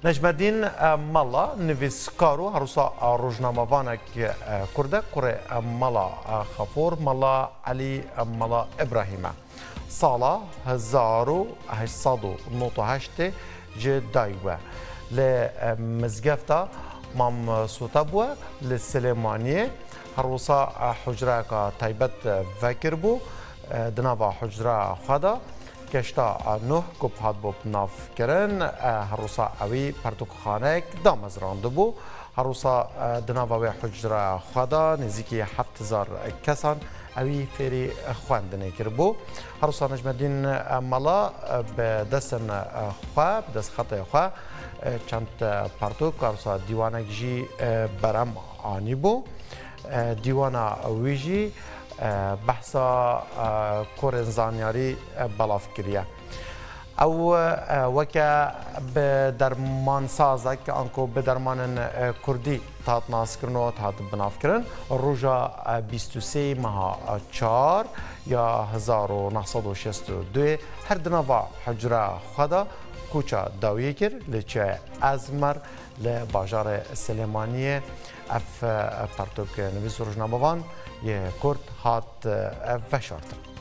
نجمدین مالا نویسکارو هروسا روزنامه‌وانک کرده کره مالا خفور مالا علی مالا ابراهیمه سالا 1898 جدایوه لمزگفتا مام سوتابوه لسلیمانیه هروسا حجره که تایبت وکر بو دنوا حجره خدا کشتا نه گپ هات بو ناف کرن هروسا اوی پرتوکخانه دامز رانده بو هروسا دنوا حجره خدا نزدیکی 7000 کسان اوی فری خواندنه کر بو هروسا نجمدین مالا به دستن خواه به دست خطای خواه چند پرتوک هروسا دیوانه جی برم آنی بو دیوانا ویجی بحثا کورنزانیاری بلاف کریه او وکه به درمان سازه که آنکو به درمان کردی تات ناس کرنو تات بناف کرن روژا 23 ماه 4 یا 1962 هر دنوا حجره خدا کوچا داویه کر لچه ازمر لباجار سلیمانیه اف پرتوک نویس روزنامه‌وان یه کرد هات وشارتن